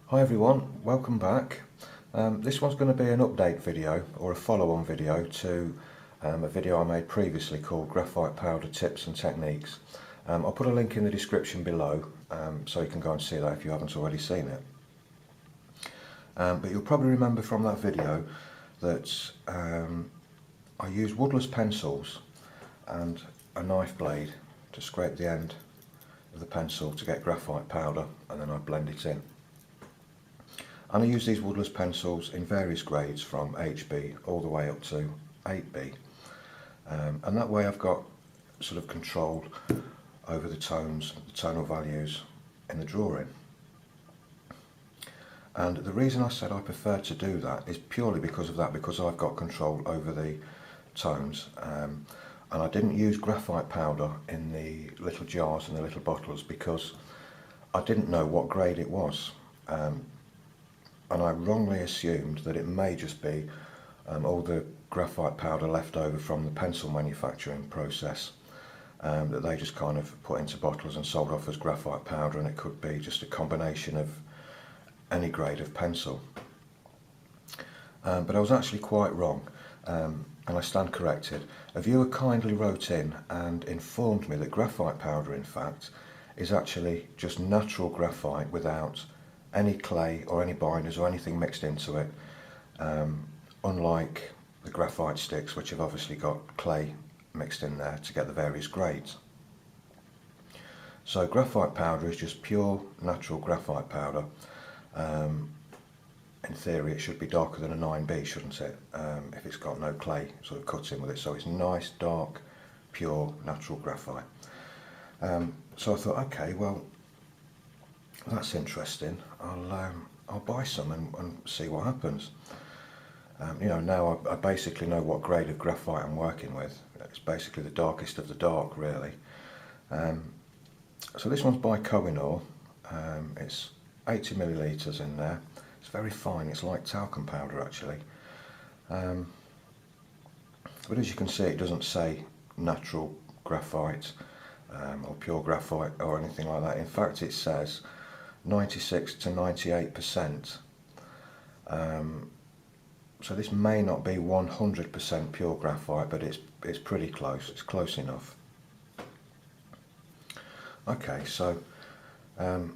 Hi everyone, welcome back. This one's going to be an update video or a follow-on video to a video I made previously called Graphite Powder Tips and Techniques. I'll put a link in the description below so you can go and see that if you haven't already seen it. But you'll probably remember from that video that I used woodless pencils and a knife blade to scrape the end of the pencil to get graphite powder, and then I blend it in. And I use these woodless pencils in various grades from HB all the way up to 8B. And that way I've got sort of control over the tones, the tonal values in the drawing. And the reason I said I prefer to do that is purely because of that, because I've got control over the tones. And I didn't use graphite powder in the little jars and the little bottles because I didn't know what grade it was. And I wrongly assumed that it may just be all the graphite powder left over from the pencil manufacturing process that they just kind of put into bottles and sold off as graphite powder, and it could be just a combination of any grade of pencil. But I was actually quite wrong, and I stand corrected. A viewer kindly wrote in and informed me that graphite powder, in fact, is actually just natural graphite without any clay or any binders or anything mixed into it, unlike the graphite sticks, which have obviously got clay mixed in there to get the various grades. So graphite powder is just pure natural graphite powder. In theory it should be darker than a 9B, shouldn't it, if it's got no clay sort of cut in with it. So it's nice, dark, pure, natural graphite. So I thought, okay, well, that's interesting. I'll buy some and see what happens. You know, now I basically know what grade of graphite I'm working with. It's basically the darkest of the dark, really. So this one's by Kohinoor. It's 80 millilitres in there. It's very fine. It's like talcum powder, actually. But as you can see, it doesn't say natural graphite or pure graphite or anything like that. In fact, it says 96 to 98%. So this may not be 100% pure graphite, but it's pretty close. It's close enough. Okay, so if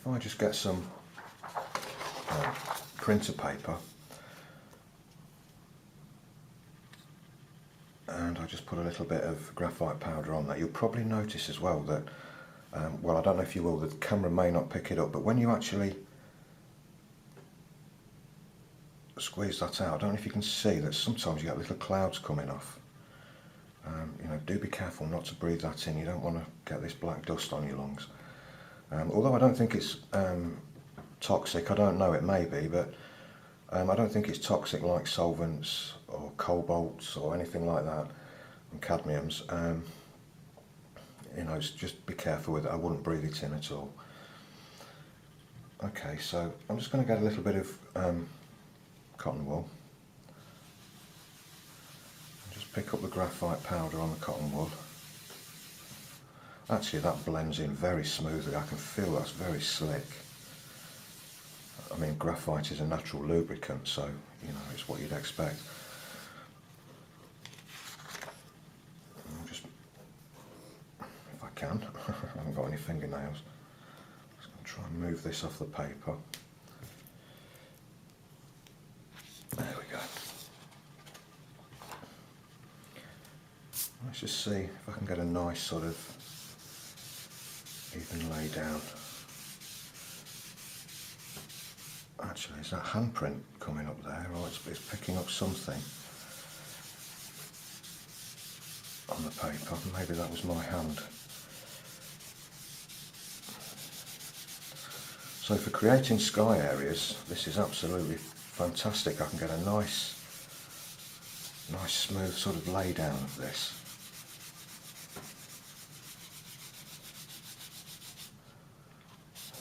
I just get some printer paper and I just put a little bit of graphite powder on that, you'll probably notice as well that, well, I don't know if you will, the camera may not pick it up, but when you actually squeeze that out, I don't know if you can see that sometimes you get little clouds coming off. You know, do be careful not to breathe that in. You don't want to get this black dust on your lungs. Although I don't think it's toxic, I don't know, it may be, but I don't think it's toxic like solvents or cobalts or anything like that, and cadmiums. You know, just be careful with it. I wouldn't breathe it in at all. Okay, so I'm just going to get a little bit of cotton wool. Just pick up the graphite powder on the cotton wool. Actually, that blends in very smoothly. I can feel that's very slick. I mean, graphite is a natural lubricant, so, you know, it's what you'd expect. Just, if I can, I haven't got any fingernails. Just going to try and move this off the paper. There we go. Let's just see if I can get a nice sort of even lay down. Actually, is that handprint coming up there, or it's picking up something on the paper? Maybe that was my hand. So for creating sky areas, this is absolutely fantastic. I can get a nice smooth sort of lay down of this.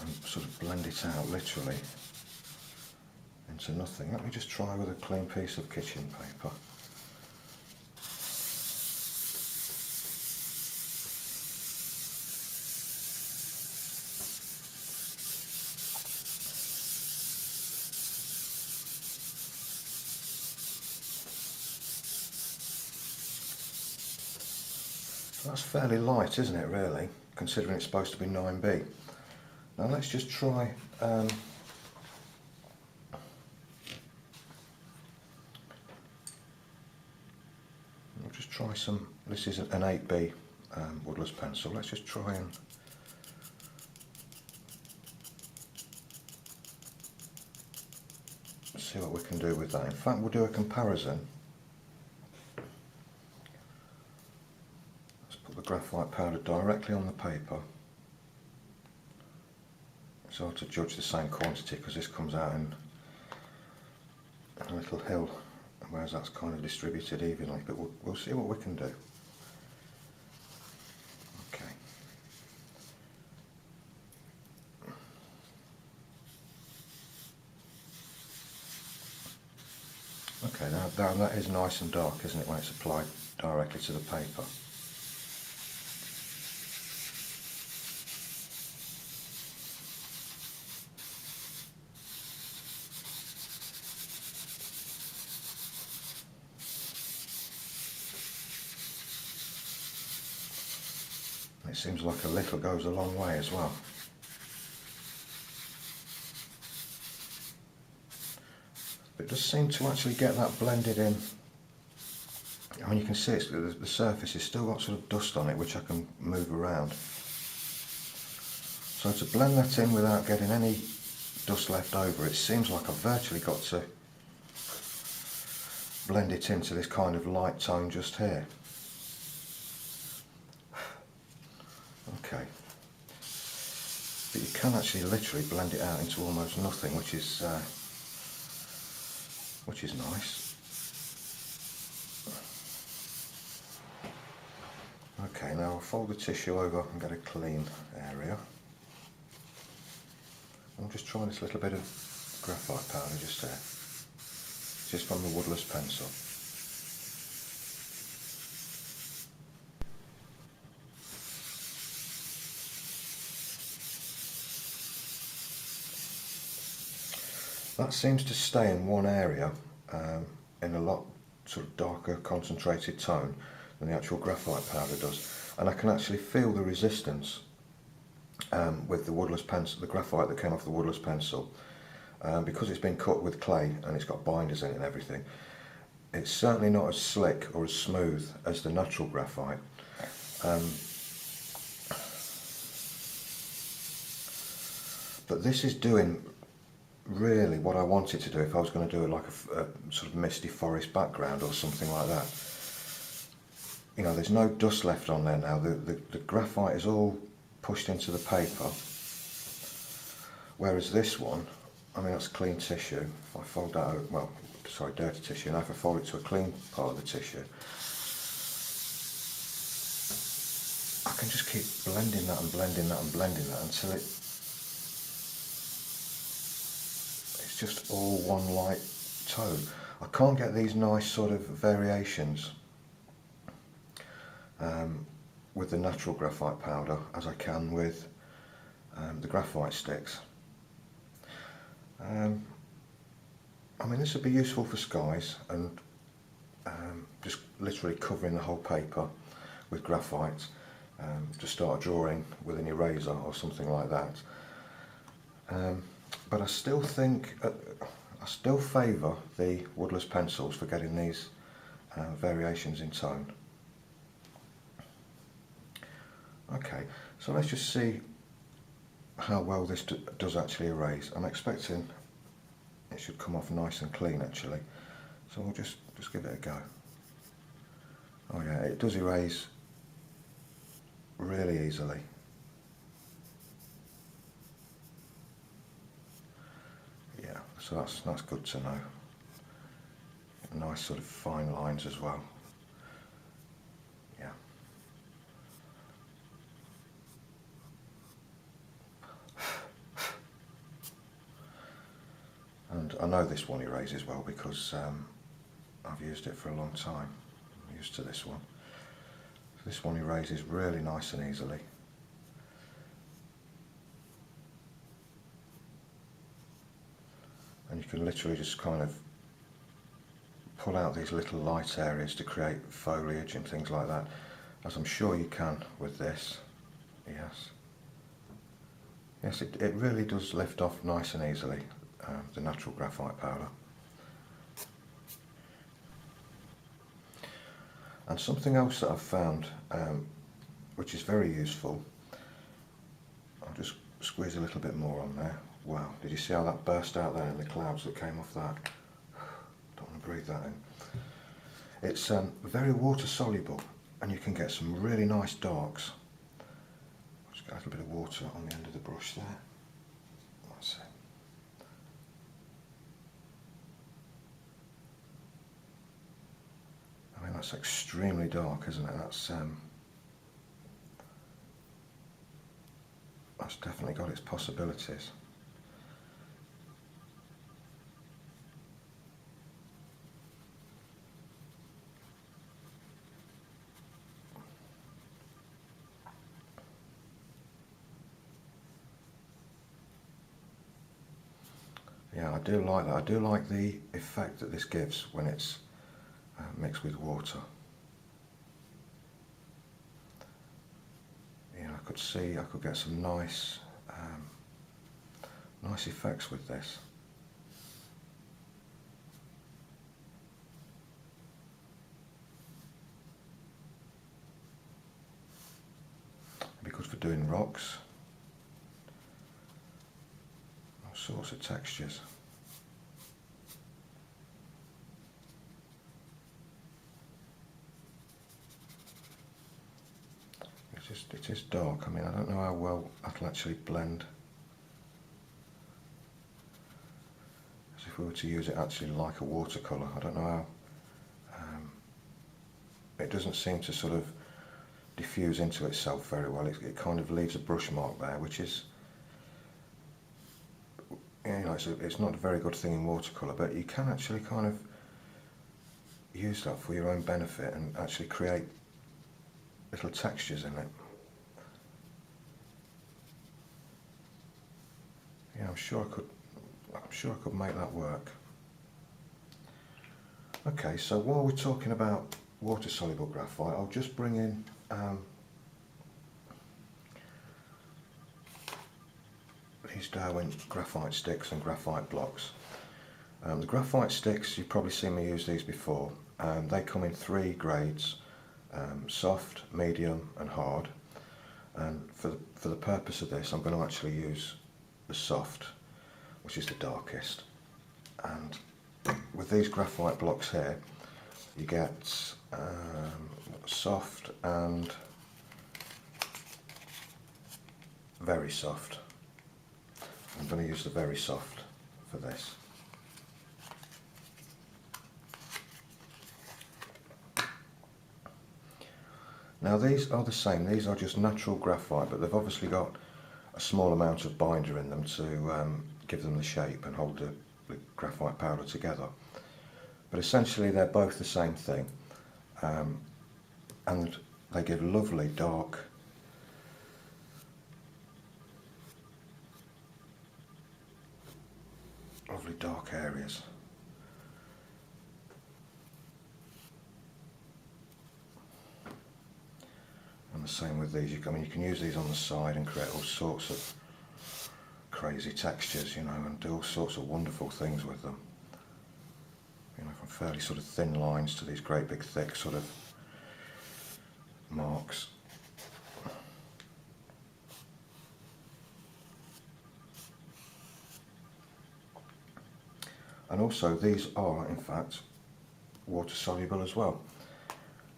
And sort of blend it out literally into nothing. Let me just try with a clean piece of kitchen paper. That's fairly light, isn't it, really, considering it's supposed to be 9B. Now let's just try we'll just try some. This is an 8B woodless pencil. Let's just try and see what we can do with that. In fact, we'll do a comparison. Let's put the graphite powder directly on the paper. It's hard to judge the same quantity because this comes out in a little hill, whereas that's kind of distributed evenly, but we'll see what we can do. Okay. Okay, now that is nice and dark, isn't it, when it's applied directly to the paper. It seems like a little goes a long way as well. But it does seem to actually get that blended in. I mean, you can see the surface has still got sort of dust on it, which I can move around. So to blend that in without getting any dust left over, it seems like I've virtually got to blend it into this kind of light tone just here. Okay, but you can actually literally blend it out into almost nothing, which is nice. Okay, now I'll fold the tissue over and get a clean area. I'll just try this little bit of graphite powder just there, just from the woodless pencil. That seems to stay in one area in a lot sort of darker concentrated tone than the actual graphite powder does, and I can actually feel the resistance with the woodless pencil, the graphite that came off the woodless pencil, because it's been cut with clay and it's got binders in it and everything. It's certainly not as slick or as smooth as the natural graphite. But this is doing really what I wanted to do if I was going to do it like a sort of misty forest background or something like that. You know, there's no dust left on there now. The graphite is all pushed into the paper, whereas this one, I mean, that's clean tissue. If I fold that out, well, sorry, dirty tissue, now if I fold it to a clean part of the tissue, I can just keep blending that and blending that and blending that until it's just all one light tone. I can't get these nice sort of variations with the natural graphite powder as I can with the graphite sticks. I mean, this would be useful for skies and just literally covering the whole paper with graphite to start drawing with an eraser or something like that. But I still think, I still favour the woodless pencils for getting these variations in tone. Okay, so let's just see how well this does actually erase. I'm expecting it should come off nice and clean actually, so we'll just give it a go. Oh yeah, it does erase really easily. Yeah, so that's good to know. Nice sort of fine lines as well. Yeah. And I know this one erases well because I've used it for a long time. I'm used to this one. This one erases really nice and easily. And you can literally just kind of pull out these little light areas to create foliage and things like that. as I'm sure you can with this. Yes, it really does lift off nice and easily, the natural graphite powder. And something else that I've found, which is very useful, I'll just squeeze a little bit more on there. Wow, did you see how that burst out there in the clouds that came off that? Don't want to breathe that in. It's very water soluble, and you can get some really nice darks. Just get a little bit of water on the end of the brush there. That's it. I mean, that's extremely dark, isn't it? That's definitely got its possibilities. Yeah, I do like that. I do like the effect that this gives when it's mixed with water. Yeah, I could get some nice effects with this. It'd be good for doing rocks. All sorts of textures. It is dark. I mean, I don't know how well that'll actually blend. As if we were to use it actually like a watercolour. I don't know how. It doesn't seem to sort of diffuse into itself very well. It kind of leaves a brush mark there, which is, you know, it's not a very good thing in watercolour, but you can actually kind of use that for your own benefit and actually create little textures in it. Yeah, I'm sure I could make that work. Okay, so while we're talking about water-soluble graphite, I'll just bring in these Derwent graphite sticks and graphite blocks. The graphite sticks, you've probably seen me use these before. They come in 3 grades, soft, medium and hard. And for the purpose of this, I'm going to actually use the soft, which is the darkest. And with these graphite blocks here, you get soft and very soft. I'm going to use the very soft for this. Now these are the same, these are just natural graphite, but they've obviously got a small amount of binder in them to give them the shape and hold the graphite powder together. But essentially they're both the same thing, and they give lovely dark areas. And the same with these. I mean, you can use these on the side and create all sorts of crazy textures, you know, and do all sorts of wonderful things with them. You know, from fairly sort of thin lines to these great big thick sort of marks. And also these are in fact water soluble as well.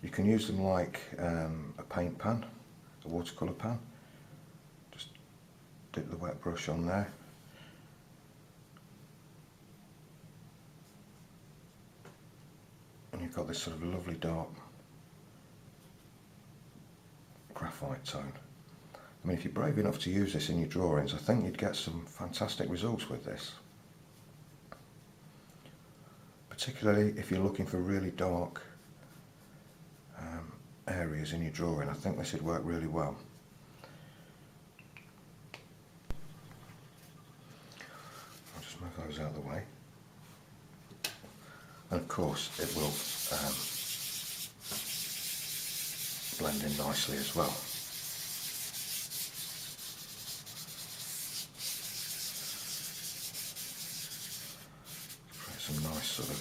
You can use them like a paint pan, a watercolour pan. Just dip the wet brush on there. And you've got this sort of lovely dark graphite tone. I mean, if you're brave enough to use this in your drawings, I think you'd get some fantastic results with this. Particularly if you're looking for really dark areas in your drawing, I think this would work really well. I'll just move those out of the way. And of course it will blend in nicely as well. Create some nice sort of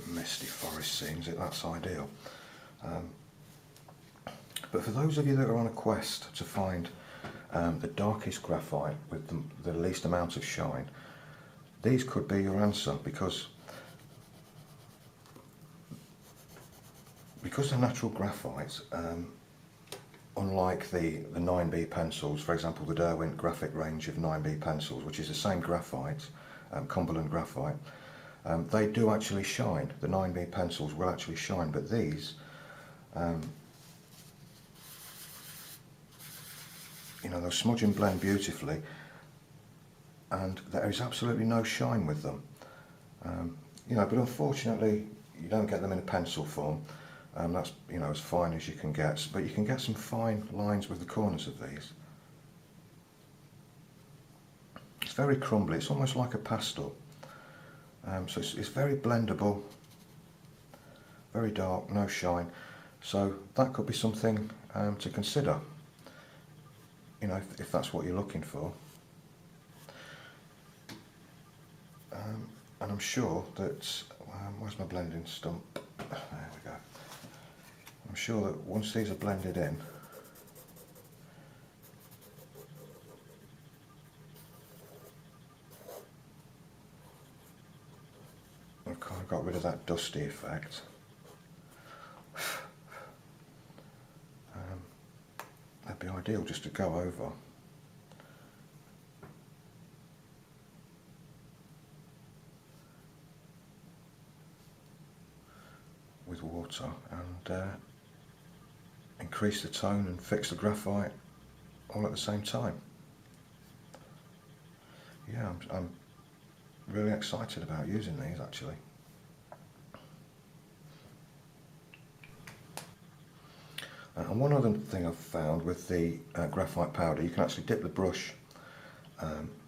misty forest scenes, that's ideal. But for those of you that are on a quest to find the darkest graphite with the least amount of shine, these could be your answer, because they're natural graphites, unlike the 9B pencils, for example the Derwent Graphite range of 9B pencils, which is the same graphite, Cumberland graphite, they do actually shine. The 9B pencils will actually shine, but these, you know, they'll smudge and blend beautifully, and there is absolutely no shine with them. You know, but unfortunately you don't get them in a pencil form. That's, you know, as fine as you can get, but you can get some fine lines with the corners of these. It's very crumbly, it's almost like a pastel. So it's very blendable, very dark, no shine. So that could be something to consider, you know, if that's what you're looking for. And I'm sure that, where's my blending stump? There we go. I'm sure that once these are blended in, I've kind of got rid of that dusty effect. That'd be ideal just to go over. With water and increase the tone and fix the graphite all at the same time. Yeah, I'm really excited about using these actually. And one other thing I've found with the graphite powder, you can actually dip the brush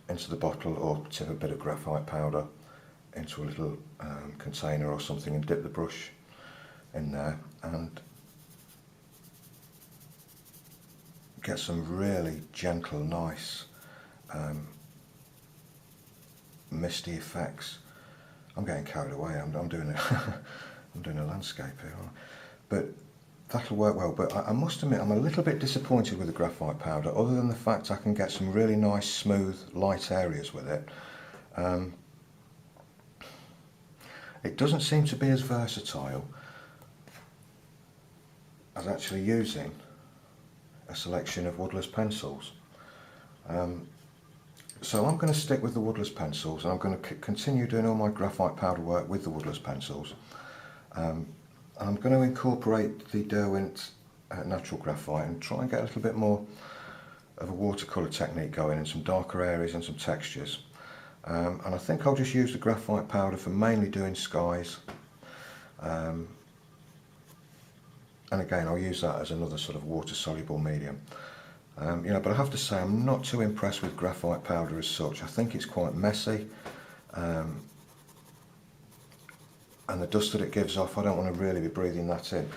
into the bottle, or tip a bit of graphite powder into a little container or something and dip the brush in there and get some really gentle, nice misty effects. I'm getting carried away. I'm doing I'm doing a landscape here, but that'll work well. But I must admit, I'm a little bit disappointed with the graphite powder, other than the fact I can get some really nice, smooth, light areas with it. It doesn't seem to be as versatile as actually using a selection of woodless pencils. So I'm going to stick with the woodless pencils, and I'm going to continue doing all my graphite powder work with the woodless pencils. And I'm going to incorporate the Derwent natural graphite and try and get a little bit more of a watercolour technique going in some darker areas and some textures. And I think I'll just use the graphite powder for mainly doing skies. And again, I'll use that as another sort of water-soluble medium. You know, but I have to say I'm not too impressed with graphite powder as such. I think it's quite messy, and the dust that it gives off, I don't want to really be breathing that in.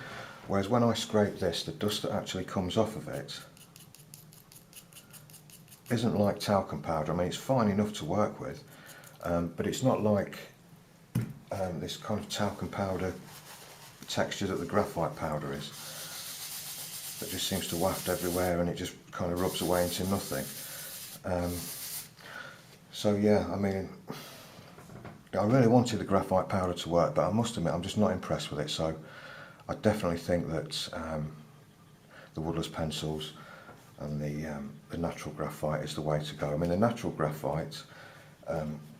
Whereas when I scrape this, the dust that actually comes off of it isn't like talcum powder. I mean, it's fine enough to work with, but it's not like this kind of talcum powder texture that the graphite powder is. That just seems to waft everywhere and it just kind of rubs away into nothing. So yeah, I mean, I really wanted the graphite powder to work, but I must admit I'm just not impressed with it. So I definitely think that the woodless pencils and the natural graphite is the way to go. I mean, the natural graphite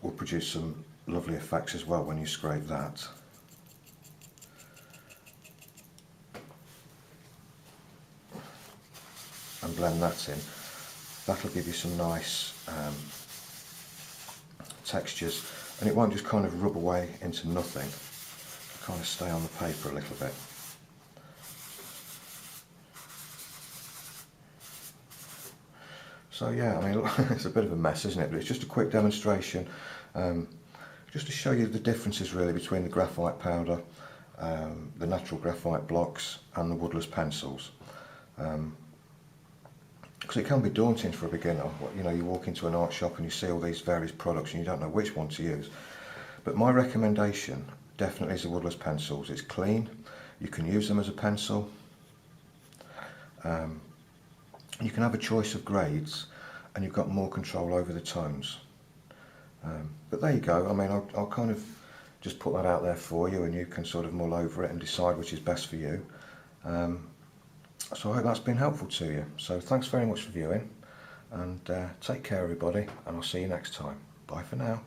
will produce some lovely effects as well when you scrape that. And blend that in. That'll give you some nice textures, and it won't just kind of rub away into nothing. It'll kind of stay on the paper a little bit. So yeah, I mean, it's a bit of a mess, isn't it? But it's just a quick demonstration, just to show you the differences really between the graphite powder the natural graphite blocks and the woodless pencils. Because it can be daunting for a beginner. You know, you walk into an art shop and you see all these various products and you don't know which one to use. But my recommendation definitely is the woodless pencils. It's clean, you can use them as a pencil, you can have a choice of grades, and you've got more control over the tones. But there you go. I mean, I'll kind of just put that out there for you, and you can sort of mull over it and decide which is best for you. So I hope that's been helpful to you. So thanks very much for viewing, and take care everybody, and I'll see you next time. Bye for now.